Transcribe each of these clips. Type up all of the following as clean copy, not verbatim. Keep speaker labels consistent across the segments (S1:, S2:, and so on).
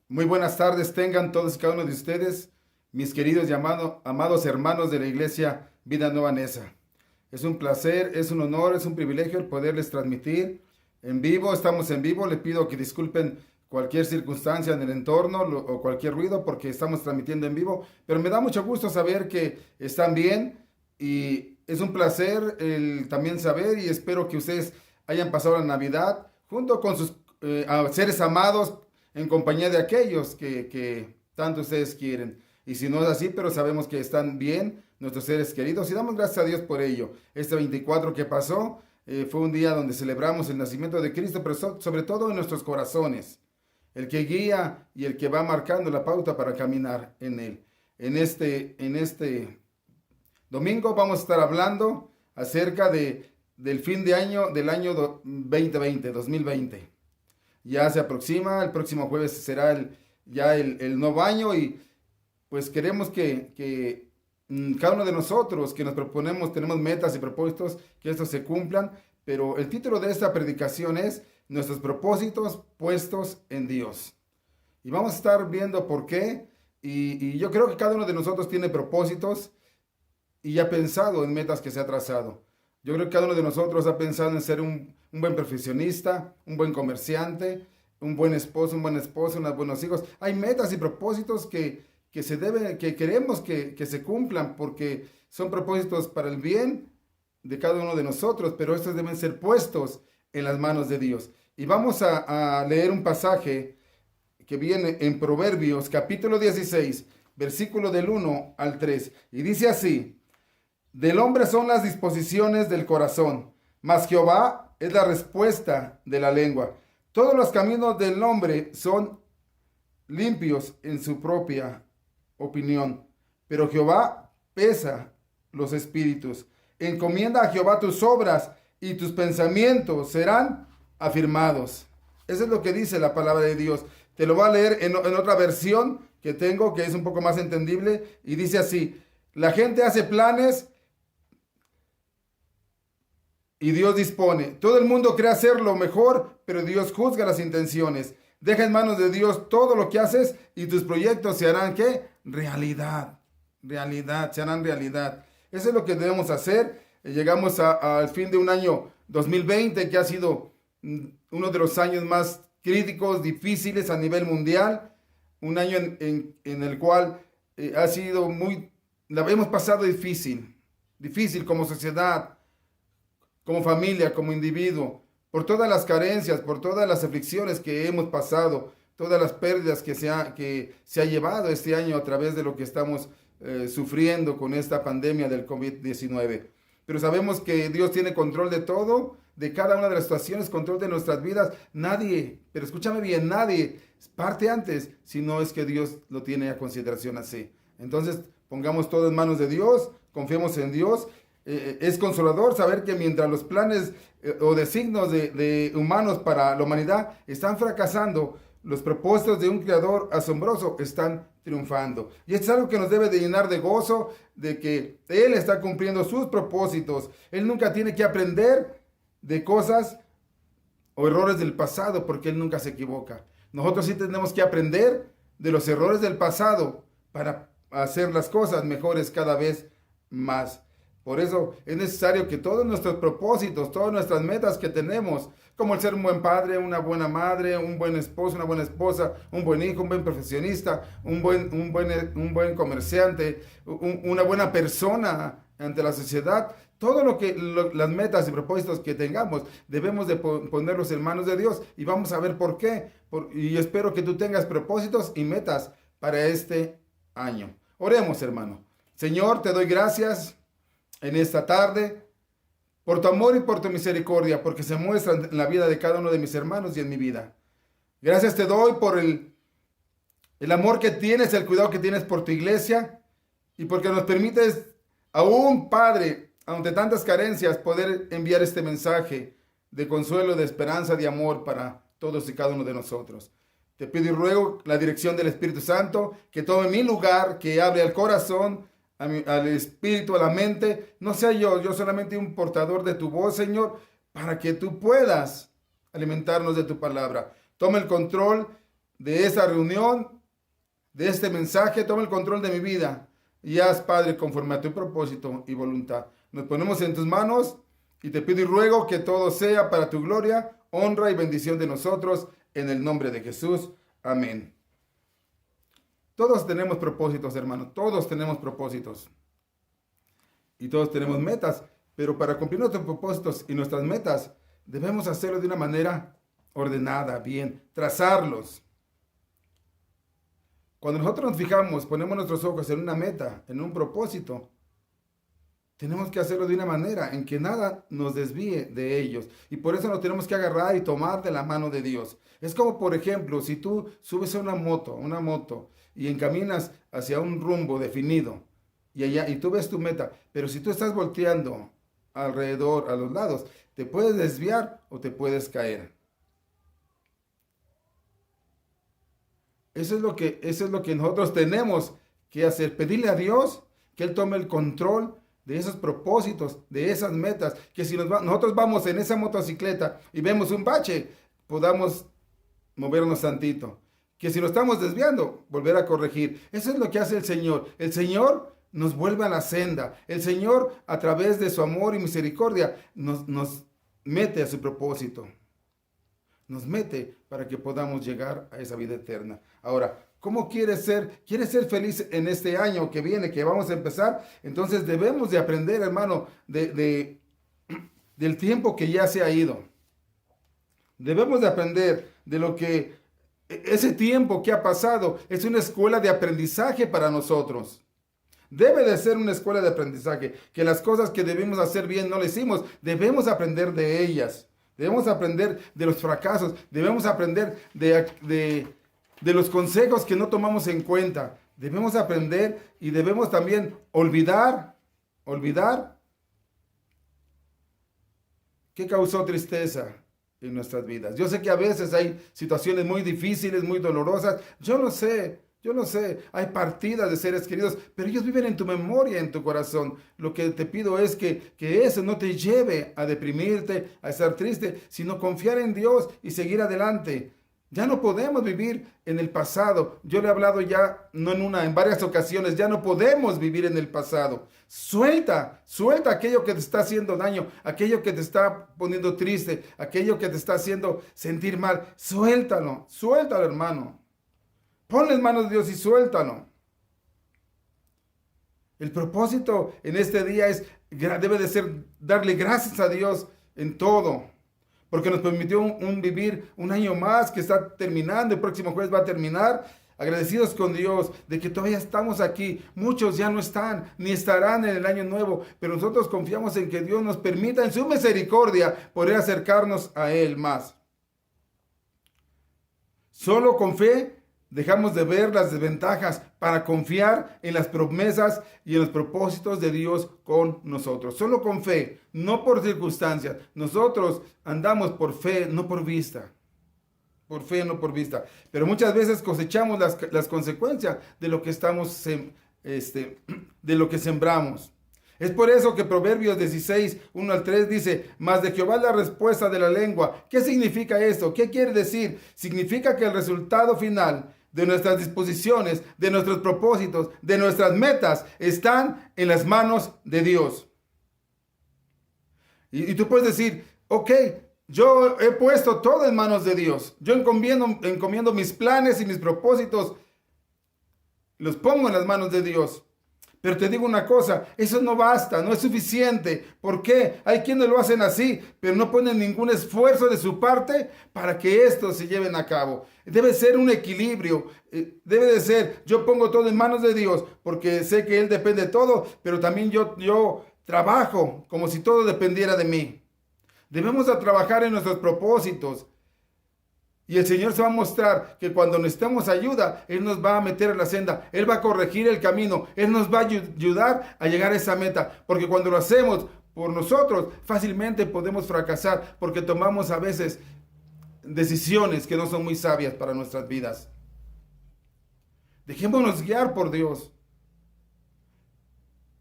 S1: Muy buenas tardes tengan todos y cada uno de ustedes, mis queridos y amados hermanos de la Iglesia Vida Nueva Nesa. Es un placer, es un honor, es un privilegio el poderles transmitir en vivo. Estamos en vivo. Le pido que disculpen cualquier circunstancia en el entorno o cualquier ruido porque estamos transmitiendo en vivo. Pero me da mucho gusto saber que están bien y es un placer también saber y espero que ustedes hayan pasado la Navidad junto con sus seres amados en compañía de aquellos que tanto ustedes quieren. Y si no es así, pero sabemos que están bien nuestros seres queridos y damos gracias a Dios por ello. Este 24 que pasó fue un día donde celebramos el nacimiento de Cristo, pero sobre todo en nuestros corazones. El que guía y el que va marcando la pauta para caminar en él. En este domingo vamos a estar hablando acerca del fin de año, del año 2020. Ya se aproxima, el próximo jueves será el nuevo año y pues queremos que cada uno de nosotros que nos proponemos, tenemos metas y propósitos, que estos se cumplan, pero el título de esta predicación es Nuestros propósitos puestos en Dios. Y vamos a estar viendo por qué, y yo creo que cada uno de nosotros tiene propósitos y ha pensado en metas que se ha trazado. Yo creo que cada uno de nosotros ha pensado en ser un buen profesionista, un buen comerciante, un buen esposo, un buen esposo, unos buenos hijos. Hay metas y propósitos que queremos que se cumplan porque son propósitos para el bien de cada uno de nosotros, pero estos deben ser puestos en las manos de Dios. Y vamos a leer un pasaje que viene en Proverbios capítulo 16, versículo del 1 al 3. Y dice así: Del hombre son las disposiciones del corazón, mas Jehová es la respuesta de la lengua. Todos los caminos del hombre son limpios en su propia opinión, pero Jehová pesa los espíritus. Encomienda a Jehová tus obras y tus pensamientos serán afirmados. Eso es lo que dice la palabra de Dios. Te lo voy a leer en otra versión que tengo, que es un poco más entendible, y dice así: la gente hace planes y Dios dispone. Todo el mundo cree hacer lo mejor, pero Dios juzga las intenciones. Deja en manos de Dios todo lo que haces y tus proyectos se harán, ¿qué? Realidad. Realidad, se harán realidad. Eso es lo que debemos hacer. Llegamos al fin de un año 2020 que ha sido uno de los años más críticos, difíciles a nivel mundial. Un año en el cual ha sido la hemos pasado difícil. Difícil como sociedad, como familia, como individuo, por todas las carencias, por todas las aflicciones que hemos pasado, todas las pérdidas que se ha llevado este año a través de lo que estamos sufriendo con esta pandemia del COVID-19. Pero sabemos que Dios tiene control de todo, de cada una de las situaciones, control de nuestras vidas. Nadie, pero escúchame bien, nadie parte antes si no es que Dios lo tiene a consideración así. Entonces, pongamos todo en manos de Dios, confiemos en Dios. Es consolador saber que mientras los planes o designios de humanos para la humanidad están fracasando, los propósitos de un creador asombroso están triunfando. Y esto es algo que nos debe de llenar de gozo, de que Él está cumpliendo sus propósitos. Él nunca tiene que aprender de cosas o errores del pasado porque Él nunca se equivoca. Nosotros sí tenemos que aprender de los errores del pasado para hacer las cosas mejores cada vez más. Por eso es necesario que todos nuestros propósitos, todas nuestras metas que tenemos, como el ser un buen padre, una buena madre, un buen esposo, una buena esposa, un buen hijo, un buen profesionista, un buen comerciante, una buena persona ante la sociedad, todo las metas y propósitos que tengamos, debemos de ponerlos en manos de Dios y vamos a ver por qué. Y espero que tú tengas propósitos y metas para este año. Oremos, hermano. Señor, te doy gracias en esta tarde por tu amor y por tu misericordia, porque se muestran en la vida de cada uno de mis hermanos y en mi vida. Gracias te doy por el amor que tienes, el cuidado que tienes por tu iglesia y porque nos permites aún, Padre, ante tantas carencias, poder enviar este mensaje de consuelo, de esperanza, de amor para todos y cada uno de nosotros. Te pido y ruego la dirección del Espíritu Santo, que tome mi lugar, que hable al corazón, al espíritu, a la mente. No sea yo solamente un portador de tu voz, Señor, para que tú puedas alimentarnos de tu palabra. Toma el control de esa reunión, de este mensaje. Toma el control de mi vida y haz, Padre, conforme a tu propósito y voluntad. Nos ponemos en tus manos y te pido y ruego que todo sea para tu gloria, honra y bendición de nosotros, en el nombre de Jesús. Amén. Todos tenemos propósitos, hermanos. Todos tenemos propósitos. Y todos tenemos metas. Pero para cumplir nuestros propósitos y nuestras metas, debemos hacerlo de una manera ordenada, bien, trazarlos. Cuando nosotros nos fijamos, ponemos nuestros ojos en una meta, en un propósito, tenemos que hacerlo de una manera en que nada nos desvíe de ellos. Y por eso nos tenemos que agarrar y tomar de la mano de Dios. Es como, por ejemplo, si tú subes a una moto, y encaminas hacia un rumbo definido, y tú ves tu meta, pero si tú estás volteando alrededor, a los lados, te puedes desviar o te puedes caer. Eso es lo que nosotros tenemos que hacer, pedirle a Dios que Él tome el control de esos propósitos, de esas metas, que si nosotros vamos en esa motocicleta y vemos un bache, podamos movernos tantito. Que si nos estamos desviando, volver a corregir. Eso es lo que hace el Señor. El Señor nos vuelve a la senda. El Señor, a través de su amor y misericordia, nos mete a su propósito. Nos mete para que podamos llegar a esa vida eterna. Ahora, ¿cómo quieres ser? ¿Quieres ser feliz en este año que viene, que vamos a empezar? Entonces debemos de aprender, hermano, del tiempo que ya se ha ido. Debemos de aprender de lo que ese tiempo que ha pasado es una escuela de aprendizaje para nosotros. Debe de ser una escuela de aprendizaje, que las cosas que debemos hacer bien no las hicimos, debemos aprender de ellas. Debemos aprender de los fracasos, debemos aprender de los consejos que no tomamos en cuenta. Debemos aprender y debemos también olvidar qué causó tristeza en nuestras vidas. Yo sé que a veces hay situaciones muy difíciles, muy dolorosas. Yo lo sé. Hay partidas de seres queridos, pero ellos viven en tu memoria, en tu corazón. Lo que te pido es que eso no te lleve a deprimirte, a estar triste, sino confiar en Dios y seguir adelante. Ya no podemos vivir en el pasado. Yo le he hablado ya, en varias ocasiones, ya no podemos vivir en el pasado. Suelta aquello que te está haciendo daño, aquello que te está poniendo triste, aquello que te está haciendo sentir mal. Suéltalo, hermano. Ponle en manos de Dios y suéltalo. El propósito en este día debe de ser darle gracias a Dios en todo. Porque nos permitió vivir un año más que está terminando, el próximo jueves va a terminar. Agradecidos con Dios de que todavía estamos aquí. Muchos ya no están, ni estarán en el año nuevo, pero nosotros confiamos en que Dios nos permita en su misericordia poder acercarnos a Él más. Solo con fe dejamos de ver las desventajas para confiar en las promesas y en los propósitos de Dios con nosotros. Solo con fe, no por circunstancias. Nosotros andamos por fe, no por vista. Por fe, no por vista. Pero muchas veces cosechamos las consecuencias de lo que de lo que sembramos. Es por eso que Proverbios 16, 1 al 3 dice, mas de Jehová es la respuesta de la lengua. ¿Qué significa esto? ¿Qué quiere decir? Significa que el resultado final de nuestras disposiciones, de nuestros propósitos, de nuestras metas, están en las manos de Dios. Y tú puedes decir, ok, yo he puesto todo en manos de Dios. Yo encomiendo mis planes y mis propósitos, los pongo en las manos de Dios. Pero te digo una cosa, eso no basta, no es suficiente. ¿Por qué? Hay quienes lo hacen así, pero no ponen ningún esfuerzo de su parte para que esto se lleven a cabo. Debe ser un equilibrio, debe de ser, yo pongo todo en manos de Dios, porque sé que Él depende de todo, pero también yo trabajo como si todo dependiera de mí. Debemos de trabajar en nuestros propósitos. Y el Señor se va a mostrar que cuando necesitemos ayuda, Él nos va a meter en la senda, Él va a corregir el camino, Él nos va a ayudar a llegar a esa meta. Porque cuando lo hacemos por nosotros, fácilmente podemos fracasar porque tomamos a veces decisiones que no son muy sabias para nuestras vidas. Dejémonos guiar por Dios.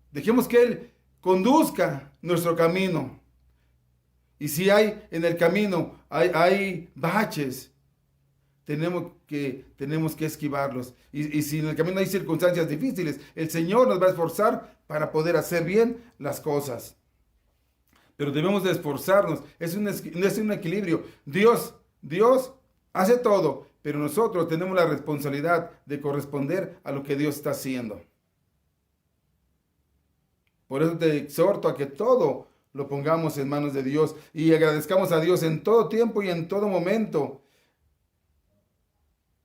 S1: Dejemos que Él conduzca nuestro camino. Y si hay en el camino, hay baches, tenemos que esquivarlos. Y si en el camino hay circunstancias difíciles, el Señor nos va a esforzar para poder hacer bien las cosas. Pero debemos de esforzarnos. Es un equilibrio. Dios hace todo, pero nosotros tenemos la responsabilidad de corresponder a lo que Dios está haciendo. Por eso te exhorto a que todo lo pongamos en manos de Dios y agradezcamos a Dios en todo tiempo y en todo momento.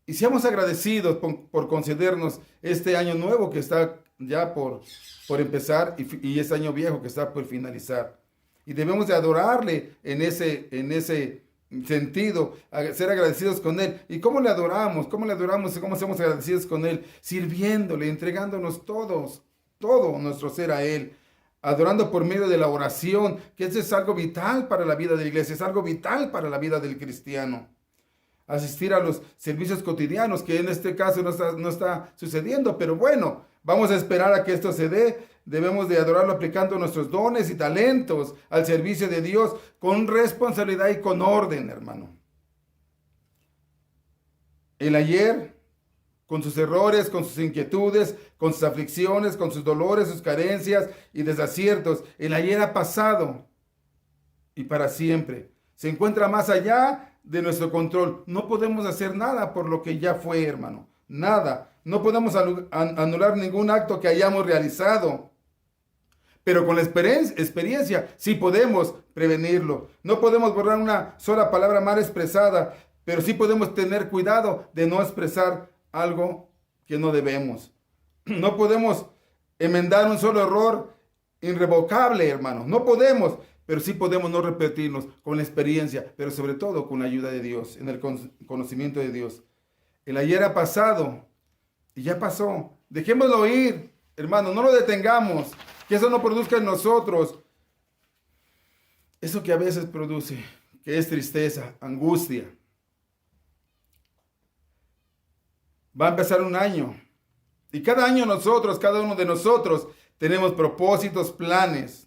S1: Y seamos agradecidos por concedernos este año nuevo que está ya por empezar y este año viejo que está por finalizar. Y debemos de adorarle en ese sentido, ser agradecidos con Él. ¿Y cómo le adoramos? ¿Cómo le adoramos y cómo somos agradecidos con Él? Sirviéndole, entregándonos todo nuestro ser a Él. Adorando por medio de la oración, que eso es algo vital para la vida de la iglesia, es algo vital para la vida del cristiano. Asistir a los servicios cotidianos, que en este caso no está sucediendo, pero bueno, vamos a esperar a que esto se dé. Debemos de adorarlo aplicando nuestros dones y talentos al servicio de Dios con responsabilidad y con orden, hermano. El ayer, con sus errores, con sus inquietudes, con sus aflicciones, con sus dolores, sus carencias y desaciertos, el ayer ha pasado y para siempre. Se encuentra más allá de nuestro control. No podemos hacer nada por lo que ya fue, hermano. Nada. No podemos anular ningún acto que hayamos realizado. Pero con la experiencia sí podemos prevenirlo. No podemos borrar una sola palabra mal expresada, pero sí podemos tener cuidado de no expresar algo que no debemos. No podemos enmendar un solo error irrevocable, hermano. No podemos. Pero sí podemos no repetirnos con la experiencia, pero sobre todo con la ayuda de Dios, en el conocimiento de Dios. El ayer ha pasado y ya pasó. Dejémoslo ir, hermano, no lo detengamos. Que eso no produzca en nosotros eso que a veces produce, que es tristeza, angustia. Va a empezar un año. Y cada año cada uno de nosotros, tenemos propósitos, planes.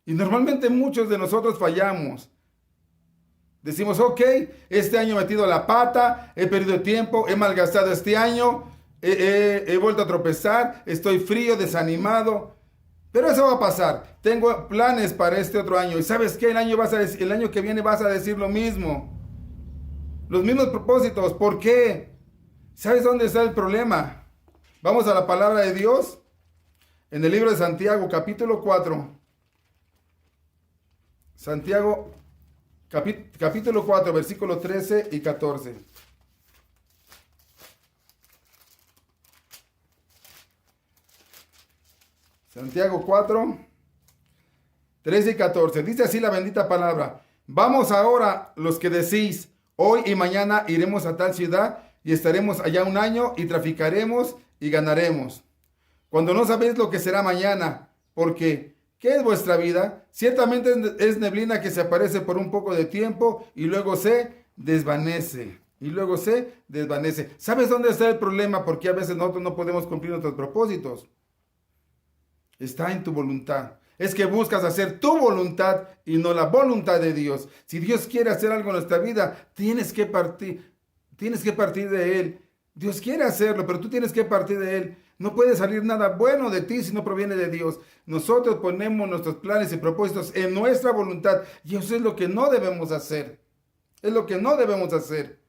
S1: Y normalmente muchos de nosotros fallamos. Decimos, ok, este año he metido la pata, he perdido tiempo, he malgastado este año, he vuelto a tropezar, estoy frío, desanimado. Pero eso va a pasar. Tengo planes para este otro año. ¿Y sabes qué? El año que viene vas a decir lo mismo. Los mismos propósitos. ¿Por qué? ¿Sabes dónde está el problema? Vamos a la palabra de Dios. En el libro de Santiago, capítulo 4. Santiago, capítulo 4, versículos 13 y 14. Santiago 4, 13 y 14. Dice así la bendita palabra. Vamos ahora los que decís, hoy y mañana iremos a tal ciudad y estaremos allá un año y traficaremos y ganaremos. Cuando no sabéis lo que será mañana, porque ¿qué es vuestra vida? Ciertamente es neblina que se aparece por un poco de tiempo y luego se desvanece. ¿Sabes dónde está el problema? Porque a veces nosotros no podemos cumplir nuestros propósitos. Está en tu voluntad. Es que buscas hacer tu voluntad y no la voluntad de Dios. Si Dios quiere hacer algo en nuestra vida, tienes que partir de Él. Dios quiere hacerlo, pero tú tienes que partir de Él. No puede salir nada bueno de ti si no proviene de Dios. Nosotros ponemos nuestros planes y propósitos en nuestra voluntad y eso es lo que no debemos hacer. Es lo que no debemos hacer.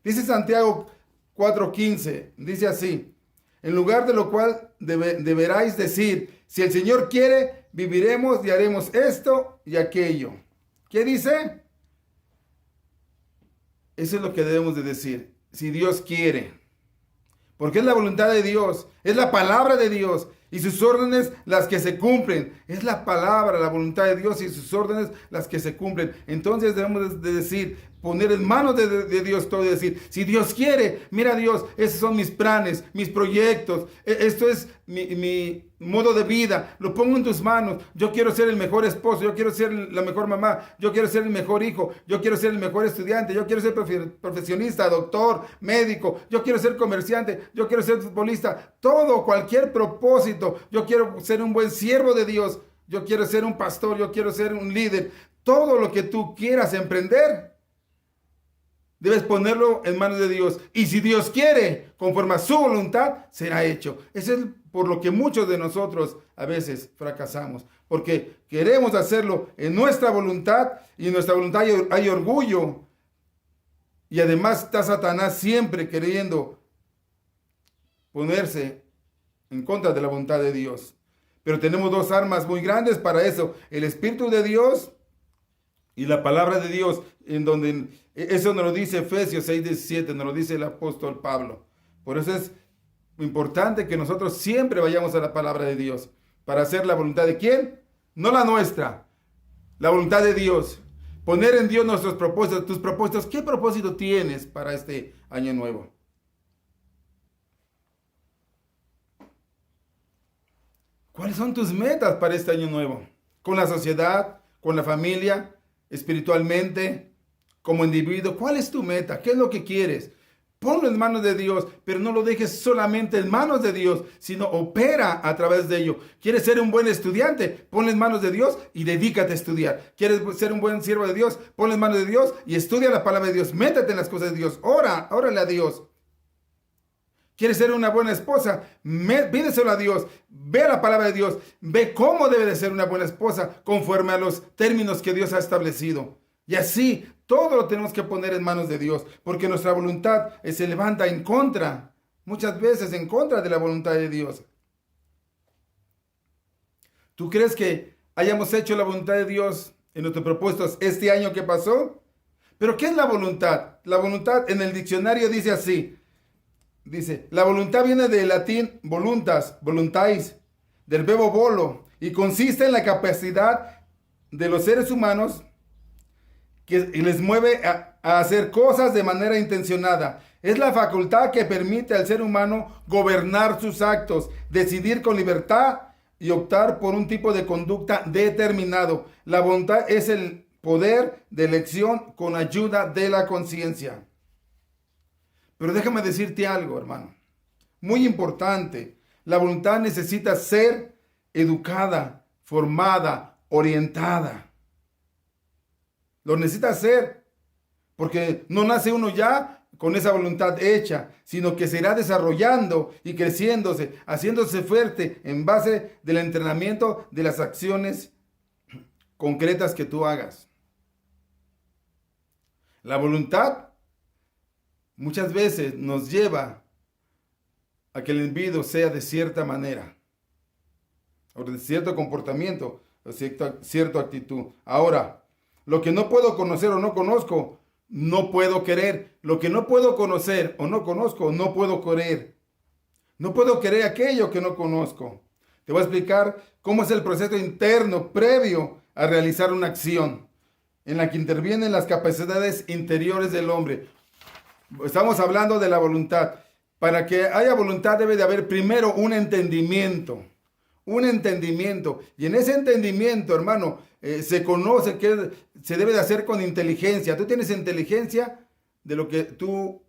S1: Dice Santiago 4:15, dice así: en lugar de lo cual deberáis decir, si el Señor quiere, viviremos y haremos esto y aquello. ¿Qué dice? Eso es lo que debemos de decir. Si Dios quiere. Porque es la voluntad de Dios, es la palabra de Dios y sus órdenes las que se cumplen. Es la palabra, la voluntad de Dios y sus órdenes las que se cumplen. Entonces debemos de decir, poner en manos de Dios todo y decir, si Dios quiere, mira Dios, esos son mis planes, mis proyectos, esto es mi modo de vida, lo pongo en tus manos. Yo quiero ser el mejor esposo, yo quiero ser la mejor mamá, yo quiero ser el mejor hijo, yo quiero ser el mejor estudiante, yo quiero ser profesionista, doctor, médico, yo quiero ser comerciante, yo quiero ser futbolista, cualquier propósito. Yo quiero ser un buen siervo de Dios, yo quiero ser un pastor, yo quiero ser un líder. Todo lo que tú quieras emprender, Debes ponerlo en manos de Dios. Y si Dios quiere, conforme a su voluntad, será hecho. Eso es por lo que muchos de nosotros a veces fracasamos. Porque queremos hacerlo en nuestra voluntad, y en nuestra voluntad hay orgullo. Y además está Satanás siempre queriendo ponerse en contra de la voluntad de Dios. Pero tenemos dos armas muy grandes para eso: el Espíritu de Dios y la palabra de Dios, en donde eso nos lo dice Efesios 6:17, nos lo dice el apóstol Pablo. Por eso es importante que nosotros siempre vayamos a la palabra de Dios para hacer la voluntad de ¿quién? No la nuestra, la voluntad de Dios. Poner en Dios nuestros propósitos, tus propósitos. ¿Qué propósito tienes para este año nuevo? ¿Cuáles son tus metas para este año nuevo? Con la sociedad, con la familia, espiritualmente, como individuo. ¿Cuál es tu meta? ¿Qué es lo que quieres? Ponlo en manos de Dios, pero no lo dejes solamente en manos de Dios, sino opera a través de ello. ¿Quieres ser un buen estudiante? Ponlo en manos de Dios y dedícate a estudiar. ¿Quieres ser un buen siervo de Dios? Ponlo en manos de Dios y estudia la palabra de Dios. Métete en las cosas de Dios. Órale a Dios. ¿Quieres ser una buena esposa? Pídeselo a Dios. Ve la palabra de Dios. Ve cómo debe de ser una buena esposa conforme a los términos que Dios ha establecido. Y así, todo lo tenemos que poner en manos de Dios, porque nuestra voluntad se levanta en contra, muchas veces en contra de la voluntad de Dios. ¿Tú crees que hayamos hecho la voluntad de Dios en nuestros propósitos este año que pasó? ¿Pero qué es la voluntad? La voluntad en el diccionario dice así. Dice, la voluntad viene del latín voluntas, voluntais, del verbo volo, y consiste en la capacidad de los seres humanos que les mueve a hacer cosas de manera intencionada. Es la facultad que permite al ser humano gobernar sus actos, decidir con libertad y optar por un tipo de conducta determinado. La voluntad es el poder de elección con ayuda de la conciencia. Pero déjame decirte algo, hermano, muy importante. La voluntad necesita ser educada, formada, orientada. Lo necesita hacer, porque no nace uno ya con esa voluntad hecha, sino que se irá desarrollando y creciéndose, haciéndose fuerte en base del entrenamiento de las acciones concretas que tú hagas. La voluntad muchas veces nos lleva a que el individuo sea de cierta manera, o de cierto comportamiento, o cierta actitud. Ahora, lo que no puedo conocer o no conozco, no puedo querer. Lo que no puedo conocer o no conozco, no puedo querer. No puedo querer aquello que no conozco. Te voy a explicar cómo es el proceso interno previo a realizar una acción, en la que intervienen las capacidades interiores del hombre. Estamos hablando de la voluntad. Para que haya voluntad debe de haber primero un entendimiento. Un entendimiento. Y en ese entendimiento, hermano, se conoce que se debe de hacer con inteligencia. Tú tienes inteligencia de lo que tú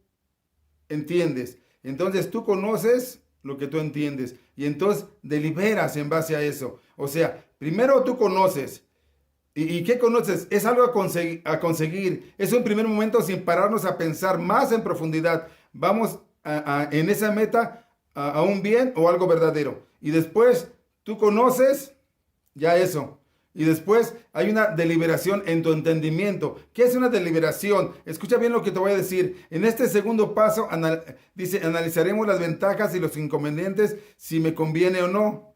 S1: entiendes. Entonces tú conoces lo que tú entiendes. Y entonces deliberas en base a eso. O sea, primero tú conoces. ¿Y qué conoces? Es algo a conseguir. Es un primer momento sin pararnos a pensar más en profundidad. Vamos en esa meta a un bien o algo verdadero. Y después tú conoces ya eso. Y después hay una deliberación en tu entendimiento. ¿Qué es una deliberación? Escucha bien lo que te voy a decir. En este segundo paso, dice, analizaremos las ventajas y los inconvenientes, si me conviene o no.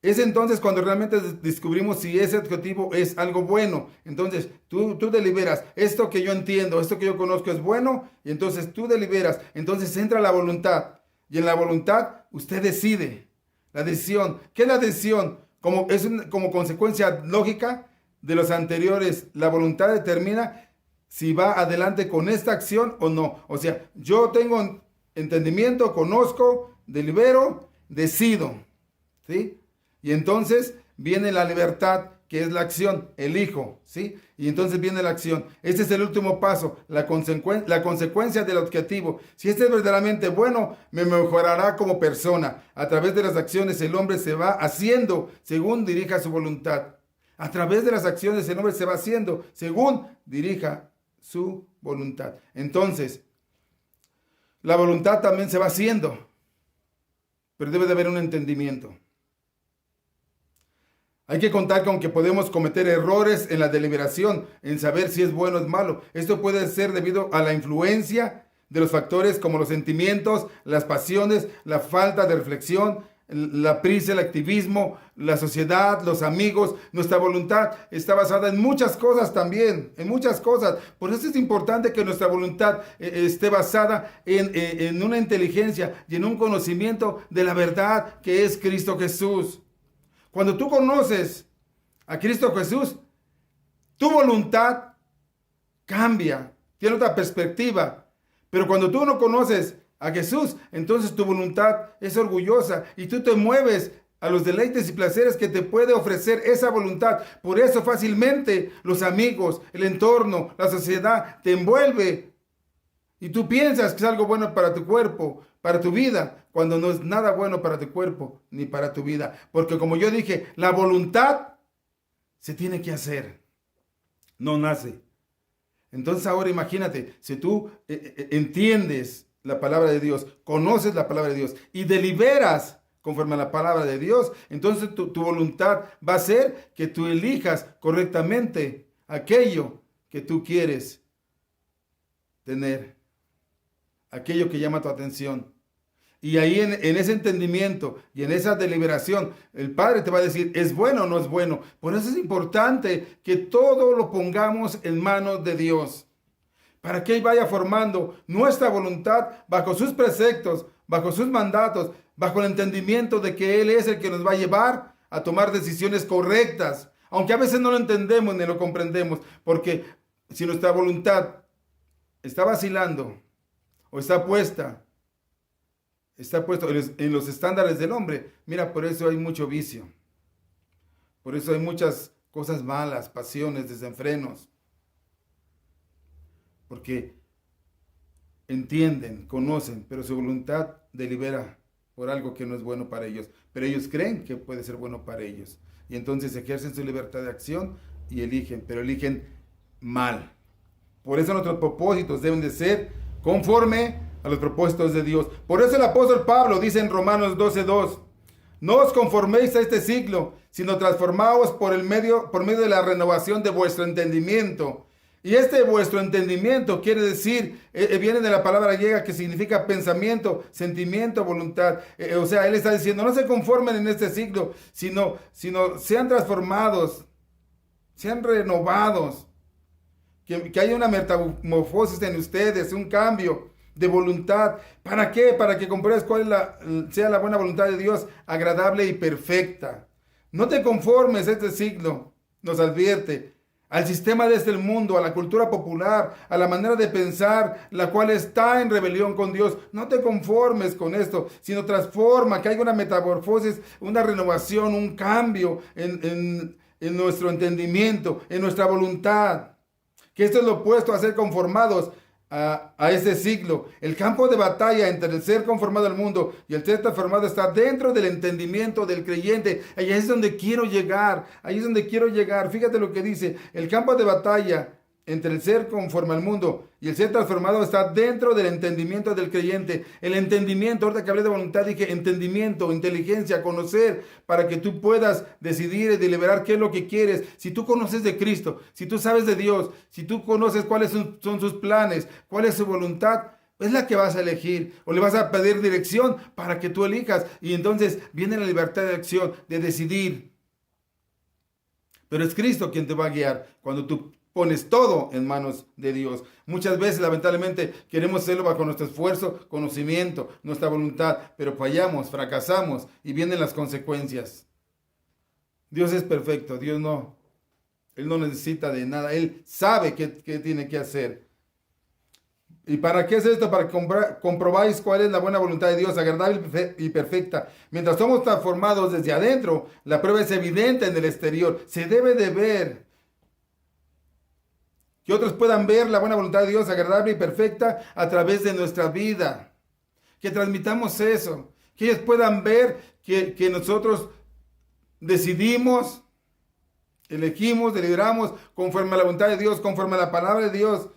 S1: Es entonces cuando realmente descubrimos si ese objetivo es algo bueno. Entonces tú deliberas, esto que yo entiendo, esto que yo conozco es bueno, y entonces tú deliberas. Entonces entra la voluntad, y en la voluntad usted decide. La decisión. ¿Qué es la decisión? Como consecuencia lógica de los anteriores. La voluntad determina si va adelante con esta acción o no. O sea, yo tengo entendimiento, conozco, delibero, decido. ¿Sí? Y entonces viene la libertad, que es la acción, elijo, ¿sí? Y entonces viene la acción. Este es el último paso, la consecuencia del objetivo. Si este es verdaderamente bueno, me mejorará como persona. A través de las acciones el hombre se va haciendo según dirija su voluntad. A través de las acciones el hombre se va haciendo según dirija su voluntad. Entonces, la voluntad también se va haciendo, pero debe de haber un entendimiento. Hay que contar con que podemos cometer errores en la deliberación, en saber si es bueno o es malo. Esto puede ser debido a la influencia de los factores como los sentimientos, las pasiones, la falta de reflexión, la prisa, el activismo, la sociedad, los amigos. Nuestra voluntad está basada en muchas cosas también, en muchas cosas. Por eso es importante que nuestra voluntad esté basada en una inteligencia y en un conocimiento de la verdad que es Cristo Jesús. Cuando tú conoces a Cristo Jesús, tu voluntad cambia, tiene otra perspectiva. Pero cuando tú no conoces a Jesús, entonces tu voluntad es orgullosa y tú te mueves a los deleites y placeres que te puede ofrecer esa voluntad. Por eso fácilmente los amigos, el entorno, la sociedad te envuelve y tú piensas que es algo bueno para tu cuerpo, para tu vida, cuando no es nada bueno para tu cuerpo ni para tu vida. Porque como yo dije, la voluntad se tiene que hacer, no nace. Entonces ahora imagínate, si tú entiendes la palabra de Dios, conoces la palabra de Dios y deliberas conforme a la palabra de Dios, entonces tu voluntad va a ser que tú elijas correctamente aquello que tú quieres tener, aquello que llama tu atención. Y ahí en ese entendimiento y en esa deliberación, el Padre te va a decir, ¿es bueno o no es bueno? Por eso es importante que todo lo pongamos en manos de Dios, para que Él vaya formando nuestra voluntad bajo sus preceptos, bajo sus mandatos, bajo el entendimiento de que Él es el que nos va a llevar a tomar decisiones correctas, aunque a veces no lo entendemos ni lo comprendemos, porque si nuestra voluntad está vacilando o está puesto en los estándares del hombre, mira, por eso hay mucho vicio, por eso hay muchas cosas malas, pasiones, desenfrenos, porque entienden, conocen, pero su voluntad delibera por algo que no es bueno para ellos, pero ellos creen que puede ser bueno para ellos, y entonces ejercen su libertad de acción y eligen, pero eligen mal. Por eso nuestros propósitos deben de ser conforme a los propósitos de Dios. Por eso el apóstol Pablo dice en Romanos 12:2, no os conforméis a este siglo, sino transformaos por medio de la renovación de vuestro entendimiento. Y este vuestro entendimiento quiere decir, viene de la palabra griega que significa pensamiento, sentimiento, voluntad. O sea, él está diciendo, no se conformen en este siglo, sino sean transformados, sean renovados. Que haya una metamorfosis en ustedes, un cambio de voluntad. ¿Para qué? Para que compruebes cuál sea la buena voluntad de Dios, agradable y perfecta. No te conformes a este siglo, nos advierte, al sistema de este mundo, a la cultura popular, a la manera de pensar, la cual está en rebelión con Dios. No te conformes con esto, sino transforma, que haya una metamorfosis, una renovación, un cambio en nuestro entendimiento, en nuestra voluntad. Que esto es lo opuesto a ser conformados a este siglo. El campo de batalla entre el ser conformado al mundo y el ser transformado está dentro del entendimiento del creyente. Ahí es donde quiero llegar. Ahí es donde quiero llegar. Fíjate lo que dice. El campo de batalla entre el ser conforme al mundo y el ser transformado está dentro del entendimiento del creyente. El entendimiento, ahorita que hablé de voluntad, dije entendimiento, inteligencia, conocer, para que tú puedas decidir y deliberar qué es lo que quieres. Si tú conoces de Cristo, si tú sabes de Dios, si tú conoces cuáles son sus planes, cuál es su voluntad, es la que vas a elegir, o le vas a pedir dirección para que tú elijas, y entonces viene la libertad de acción, de decidir. Pero es Cristo quien te va a guiar cuando tú pones todo en manos de Dios. Muchas veces, lamentablemente, queremos hacerlo bajo nuestro esfuerzo, conocimiento, nuestra voluntad, pero fallamos, fracasamos y vienen las consecuencias. Dios es perfecto, Dios no. Él no necesita de nada, Él sabe qué tiene que hacer. ¿Y para qué es esto? Para que comprobáis cuál es la buena voluntad de Dios, agradable y perfecta. Mientras somos transformados desde adentro, la prueba es evidente en el exterior. Se debe de ver. Que otros puedan ver la buena voluntad de Dios, agradable y perfecta, a través de nuestra vida. Que transmitamos eso. Que ellos puedan ver que nosotros decidimos, elegimos, deliberamos conforme a la voluntad de Dios, conforme a la palabra de Dios.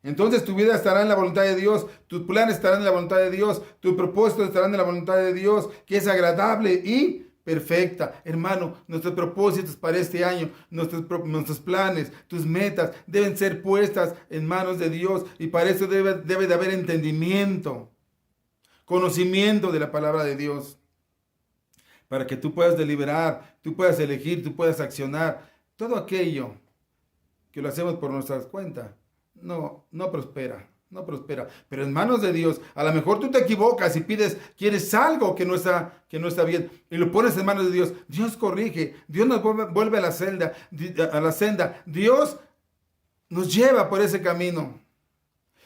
S1: Entonces tu vida estará en la voluntad de Dios, tus planes estarán en la voluntad de Dios, tus propósitos estarán en la voluntad de Dios, que es agradable y perfecta. Hermano, nuestros propósitos para este año, nuestros planes, tus metas deben ser puestas en manos de Dios, y para eso debe de haber entendimiento, conocimiento de la palabra de Dios, para que tú puedas deliberar, tú puedas elegir, tú puedas accionar. Todo aquello que lo hacemos por nuestras cuentas no prospera. No prospera, pero en manos de Dios. A lo mejor tú te equivocas y quieres algo que no está bien, y lo pones en manos de Dios. Dios corrige, Dios nos vuelve a la senda, Dios nos lleva por ese camino.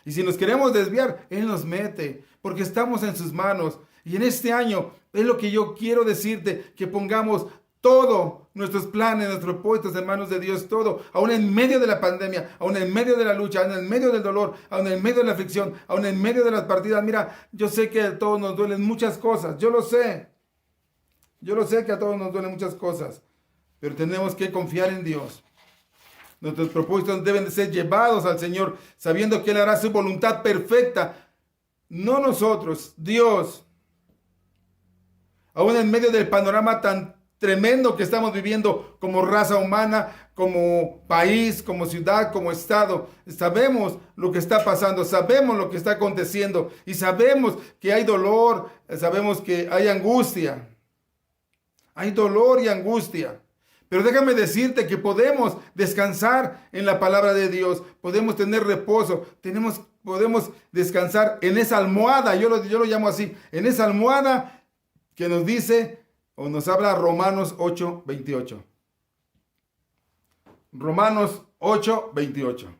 S1: Y si nos queremos desviar, Él nos mete, porque estamos en sus manos. Y en este año es lo que yo quiero decirte, que pongamos todo, nuestros planes, nuestros propósitos en manos de Dios, todo, aún en medio de la pandemia, aún en medio de la lucha, aún en medio del dolor, aún en medio de la aflicción, aún en medio de las partidas. Mira, yo sé que a todos nos duelen muchas cosas, yo lo sé que a todos nos duelen muchas cosas, pero tenemos que confiar en Dios. Nuestros propósitos deben de ser llevados al Señor, sabiendo que Él hará su voluntad perfecta, no nosotros, Dios. Aún en medio del panorama tan tremendo que estamos viviendo como raza humana, como país, como ciudad, como estado, sabemos lo que está pasando, sabemos lo que está aconteciendo, y sabemos que hay dolor, sabemos que hay angustia, hay dolor y angustia. Pero déjame decirte que podemos descansar en la palabra de Dios, podemos tener reposo, podemos descansar en esa almohada, yo lo llamo así, en esa almohada que nos dice, o nos habla Romanos 8:28. Romanos 8:28.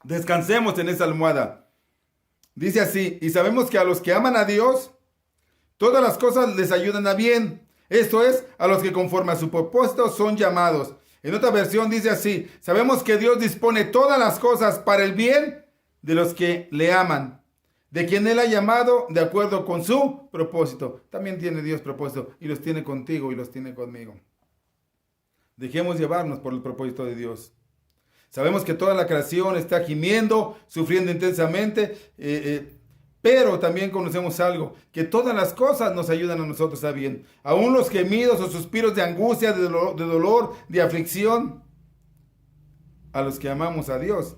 S1: Descansemos en esa almohada. Dice así: y sabemos que a los que aman a Dios, todas las cosas les ayudan a bien. Esto es, a los que conforme a su propósito son llamados. En otra versión dice así: sabemos que Dios dispone todas las cosas para el bien de los que le aman, de quien Él ha llamado de acuerdo con su propósito. También tiene Dios propósito, y los tiene contigo y los tiene conmigo. Dejemos llevarnos por el propósito de Dios. Sabemos que toda la creación está gimiendo, sufriendo intensamente, pero también conocemos algo, que todas las cosas nos ayudan a nosotros a bien. Aún los gemidos o suspiros de angustia, de dolor, de aflicción, a los que amamos a Dios.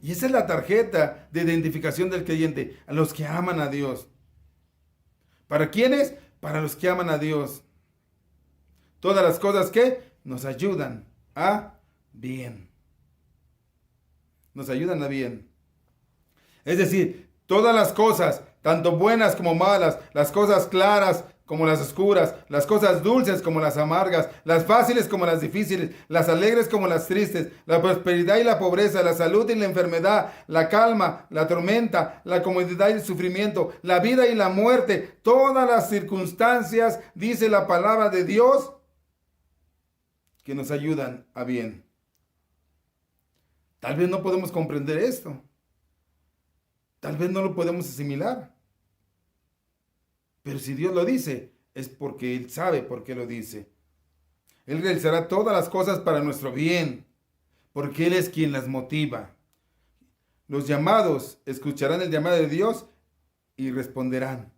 S1: Y esa es la tarjeta de identificación del creyente, a los que aman a Dios. ¿Para quiénes? Para los que aman a Dios. Todas las cosas que nos ayudan a bien. Nos ayudan a bien. Es decir, todas las cosas, tanto buenas como malas, las cosas claras como las oscuras, las cosas dulces como las amargas, las fáciles como las difíciles, las alegres como las tristes, la prosperidad y la pobreza, la salud y la enfermedad, la calma, la tormenta, la comodidad y el sufrimiento, la vida y la muerte, todas las circunstancias, dice la palabra de Dios, que nos ayudan a bien. Tal vez no podemos comprender esto. Tal vez no lo podemos asimilar. Pero si Dios lo dice, es porque Él sabe por qué lo dice. Él realizará todas las cosas para nuestro bien, porque Él es quien las motiva. Los llamados escucharán el llamado de Dios y responderán.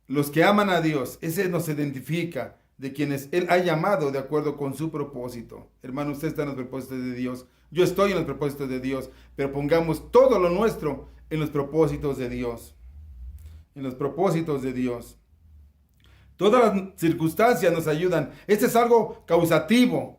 S1: Los que aman a Dios, ese nos identifica de quienes Él ha llamado de acuerdo con su propósito. Hermano, usted está en los propósitos de Dios. Yo estoy en los propósitos de Dios, pero pongamos todo lo nuestro en los propósitos de Dios. En los propósitos de Dios. Todas las circunstancias nos ayudan. Este es algo causativo,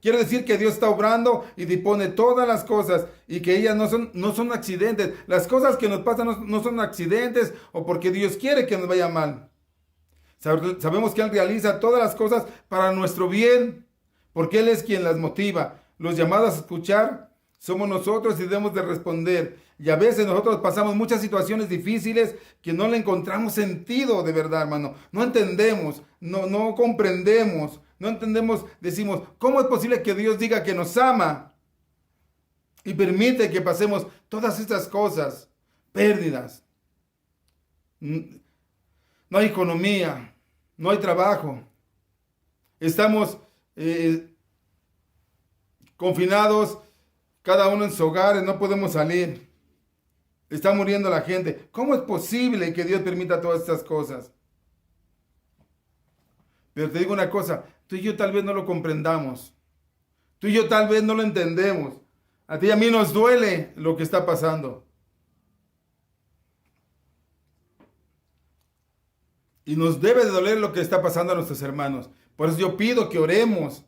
S1: Quiere decir que Dios está obrando y dispone todas las cosas y que ellas no son accidentes. Las cosas que nos pasan no son accidentes o porque Dios quiere que nos vaya mal. Sabemos que Él realiza todas las cosas para nuestro bien, porque Él es quien las motiva. Los llamados a escuchar somos nosotros y debemos de responder. Y a veces nosotros pasamos muchas situaciones difíciles que no le encontramos sentido de verdad, hermano. No entendemos, no comprendemos, no entendemos, decimos, ¿cómo es posible que Dios diga que nos ama y permite que pasemos todas estas cosas? Pérdidas. No hay economía, no hay trabajo. Estamos confinados, cada uno en sus hogares, no podemos salir. Está muriendo la gente. ¿Cómo es posible que Dios permita todas estas cosas? Pero te digo una cosa, tú y yo tal vez no lo comprendamos. Tú y yo tal vez no lo entendemos. A ti y a mí nos duele lo que está pasando. Y nos debe de doler lo que está pasando a nuestros hermanos. Por eso yo pido que oremos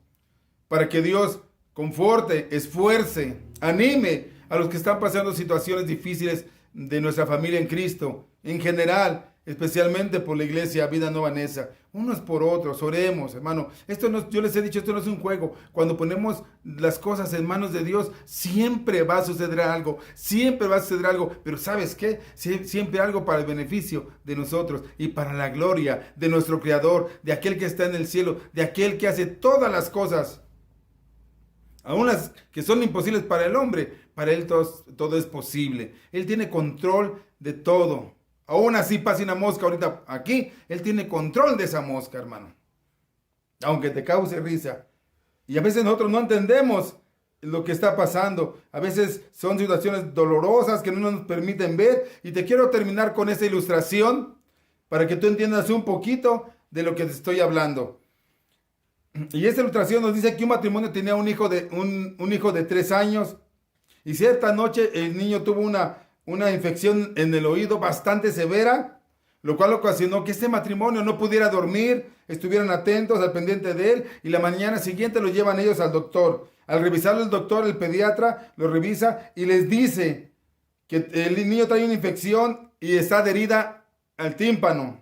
S1: para que Dios conforte, esfuerce, anime a los que están pasando situaciones difíciles de nuestra familia en Cristo. En general, especialmente por la iglesia Vida Nueva Neza. Unos por otros, oremos, hermano. Esto no, yo les he dicho, esto no es un juego. Cuando ponemos las cosas en manos de Dios, siempre va a suceder algo. Siempre va a suceder algo. Pero ¿sabes qué? Siempre algo para el beneficio de nosotros y para la gloria de nuestro Creador, de aquel que está en el cielo, de aquel que hace todas las cosas. Aún las que son imposibles para el hombre, para Él todo es posible. Él tiene control de todo. Aún así pase una mosca ahorita aquí, Él tiene control de esa mosca, hermano. Aunque te cause risa. Y a veces nosotros no entendemos lo que está pasando. A veces son situaciones dolorosas que no nos permiten ver. Y te quiero terminar con esta ilustración para que tú entiendas un poquito de lo que te estoy hablando. Y esta ilustración nos dice que un matrimonio tenía un hijo de 3 años. Y cierta noche el niño tuvo una infección en el oído bastante severa, lo cual ocasionó que este matrimonio no pudiera dormir, estuvieran atentos al pendiente de él, y la mañana siguiente lo llevan ellos al doctor. Al revisarlo el doctor, el pediatra, lo revisa y les dice que el niño trae una infección y está adherida al tímpano.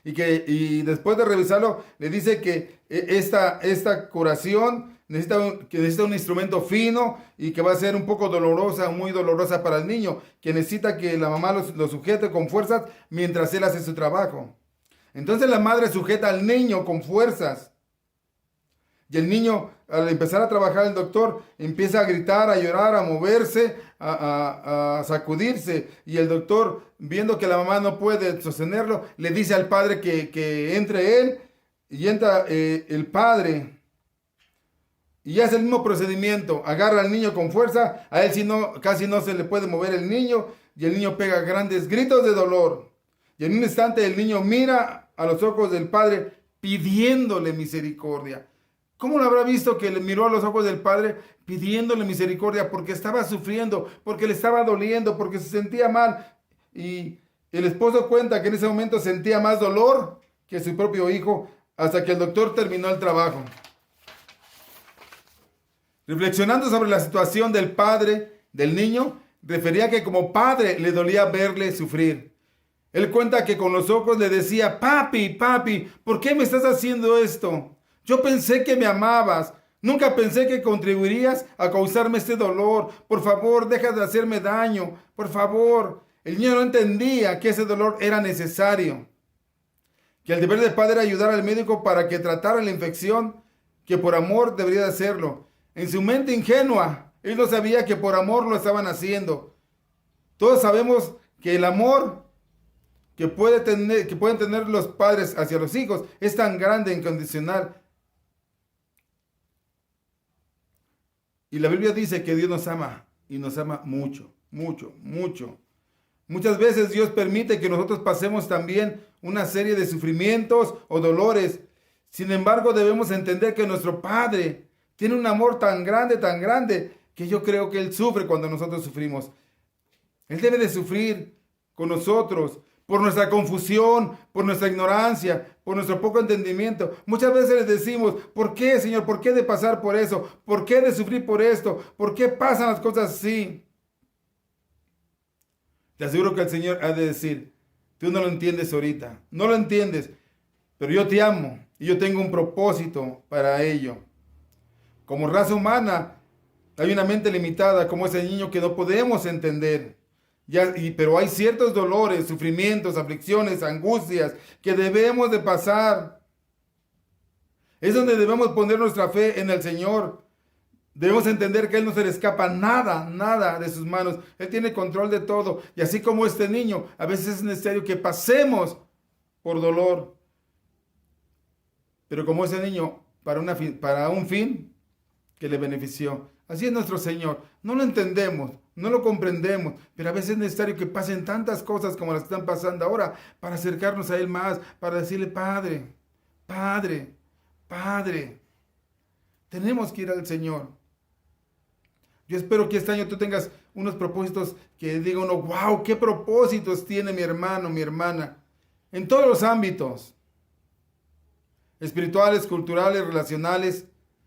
S1: Y después de revisarlo, le dice que esta curación necesita un instrumento fino y que va a ser un poco dolorosa, muy dolorosa para el niño, que necesita que la mamá lo sujete con fuerzas mientras él hace su trabajo. Entonces la madre sujeta al niño con fuerzas. Y el niño, al empezar a trabajar el doctor, empieza a gritar, a llorar, a moverse, a sacudirse. Y el doctor, viendo que la mamá no puede sostenerlo, le dice al padre que entre él. Y entra el padre y hace el mismo procedimiento. Agarra al niño con fuerza. A él casi no se le puede mover el niño. Y el niño pega grandes gritos de dolor. Y en un instante el niño mira a los ojos del padre pidiéndole misericordia. ¿Cómo lo habrá visto que le miró a los ojos del padre pidiéndole misericordia? Porque estaba sufriendo, porque le estaba doliendo, porque se sentía mal. Y el esposo cuenta que en ese momento sentía más dolor que su propio hijo hasta que el doctor terminó el trabajo. Reflexionando sobre la situación del padre del niño, refería que como padre le dolía verle sufrir. Él cuenta que con los ojos le decía: papi, ¿por qué me estás haciendo esto? Yo pensé que me amabas. Nunca pensé que contribuirías a causarme este dolor. Por favor, deja de hacerme daño. Por favor. El niño no entendía que ese dolor era necesario. Que el deber del padre era ayudar al médico para que tratara la infección, que por amor debería de hacerlo. En su mente ingenua, él no sabía que por amor lo estaban haciendo. Todos sabemos que el amor que pueden tener los padres hacia los hijos es tan grande e incondicional. Y la Biblia dice que Dios nos ama y nos ama mucho, mucho, mucho. Muchas veces Dios permite que nosotros pasemos también una serie de sufrimientos o dolores. Sin embargo, debemos entender que nuestro Padre tiene un amor tan grande, que yo creo que Él sufre cuando nosotros sufrimos. Él debe de sufrir con nosotros por nuestra confusión, por nuestra ignorancia, por nuestro poco entendimiento. Muchas veces les decimos: ¿por qué, Señor? ¿Por qué de pasar por eso? ¿Por qué de sufrir por esto? ¿Por qué pasan las cosas así? Te aseguro que el Señor ha de decir: tú no lo entiendes ahorita, no lo entiendes, pero yo te amo y yo tengo un propósito para ello. Como raza humana, hay una mente limitada como ese niño que no podemos entender. Pero hay ciertos dolores, sufrimientos, aflicciones, angustias que debemos de pasar. Es donde debemos poner nuestra fe en el Señor. Debemos entender que Él no se le escapa nada de sus manos. Él tiene control de todo. Y así como este niño, a veces es necesario que pasemos por dolor. Pero como ese niño, para un fin, que le benefició. Así es nuestro Señor. No lo entendemos, no lo comprendemos, pero a veces es necesario que pasen tantas cosas como las que están pasando ahora para acercarnos a Él más, para decirle, Padre, Padre, Padre. Tenemos que ir al Señor. Yo espero que este año tú tengas unos propósitos que diga uno, wow, qué propósitos tiene mi hermano, mi hermana, en todos los ámbitos, espirituales, culturales, relacionales,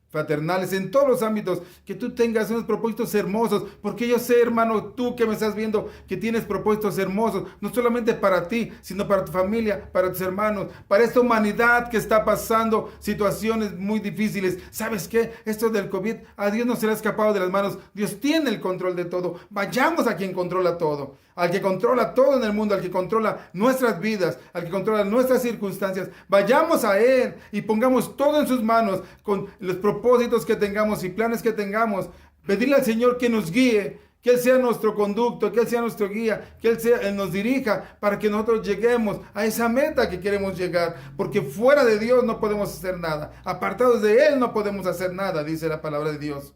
S1: fraternales, en todos los ámbitos, que tú tengas unos propósitos hermosos, porque yo sé, hermano, tú que me estás viendo, que tienes propósitos hermosos, no solamente para ti, sino para tu familia, para tus hermanos, para esta humanidad que está pasando situaciones muy difíciles. ¿Sabes qué? Esto del COVID, a Dios no se le ha escapado de las manos. Dios tiene el control de todo. Vayamos a quien controla todo, al que controla todo en el mundo, al que controla nuestras vidas, al que controla nuestras circunstancias. Vayamos a Él y pongamos todo en sus manos con los propósitos que tengamos y planes que tengamos. Pedirle al Señor que nos guíe, que Él sea nuestro conducto, que Él sea nuestro guía, que Él nos dirija para que nosotros lleguemos a esa meta que queremos llegar. Porque fuera de Dios no podemos hacer nada. Apartados de Él no podemos hacer nada, dice la palabra de Dios.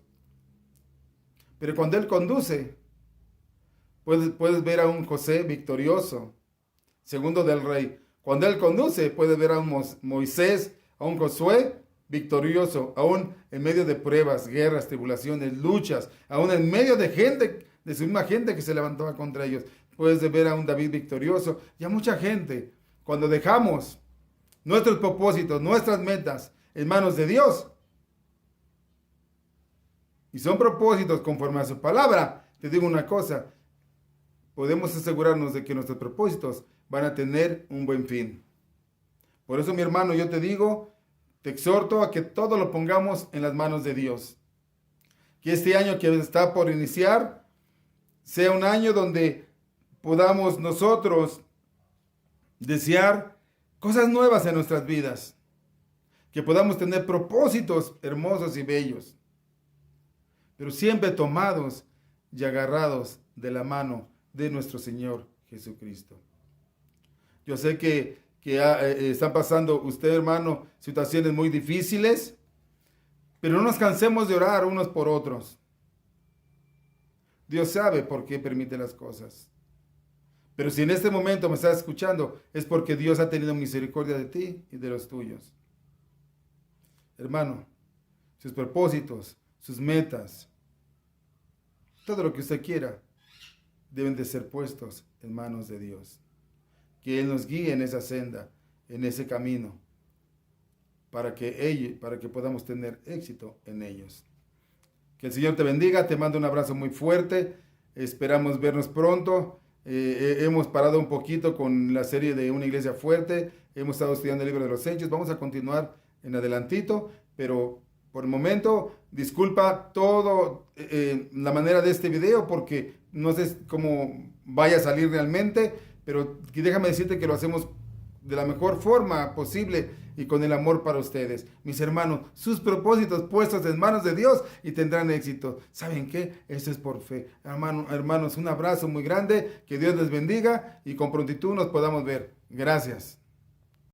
S1: Pero cuando Él conduce, puedes ver a un José victorioso, segundo del rey. Cuando Él conduce, puedes ver a un Moisés, a un Josué victorioso, aún en medio de pruebas, guerras, tribulaciones, luchas, aún en medio de gente, de su misma gente que se levantaba contra ellos. Puedes ver a un David victorioso y a mucha gente. Cuando dejamos nuestros propósitos, nuestras metas en manos de Dios, y son propósitos conforme a su palabra, te digo una cosa, podemos asegurarnos de que nuestros propósitos van a tener un buen fin. Por eso, mi hermano, yo te digo, te exhorto a que todo lo pongamos en las manos de Dios. Que este año que está por iniciar sea un año donde podamos nosotros desear cosas nuevas en nuestras vidas. Que podamos tener propósitos hermosos y bellos. Pero siempre tomados y agarrados de la mano de nuestro Señor Jesucristo. Yo sé que están pasando usted, hermano, situaciones muy difíciles, pero no nos cansemos de orar unos por otros. Dios sabe por qué permite las cosas. Pero si en este momento me estás escuchando, es porque Dios ha tenido misericordia de ti y de los tuyos. Hermano, sus propósitos, sus metas, todo lo que usted quiera, deben de ser puestos en manos de Dios. Que Él nos guíe en esa senda, en ese camino, para que podamos tener éxito en ellos. Que el Señor te bendiga, te mando un abrazo muy fuerte, esperamos vernos pronto. Hemos parado un poquito con la serie de Una Iglesia Fuerte, hemos estado estudiando el libro de los Hechos, vamos a continuar en adelantito, pero por el momento, disculpa todo la manera de este video porque no sé cómo vaya a salir realmente, pero déjame decirte que lo hacemos de la mejor forma posible y con el amor para ustedes. Mis hermanos, sus propósitos puestos en manos de Dios y tendrán éxito. ¿Saben qué? Eso es por fe. Hermanos, un abrazo muy grande, que Dios les bendiga y con prontitud nos podamos ver. Gracias.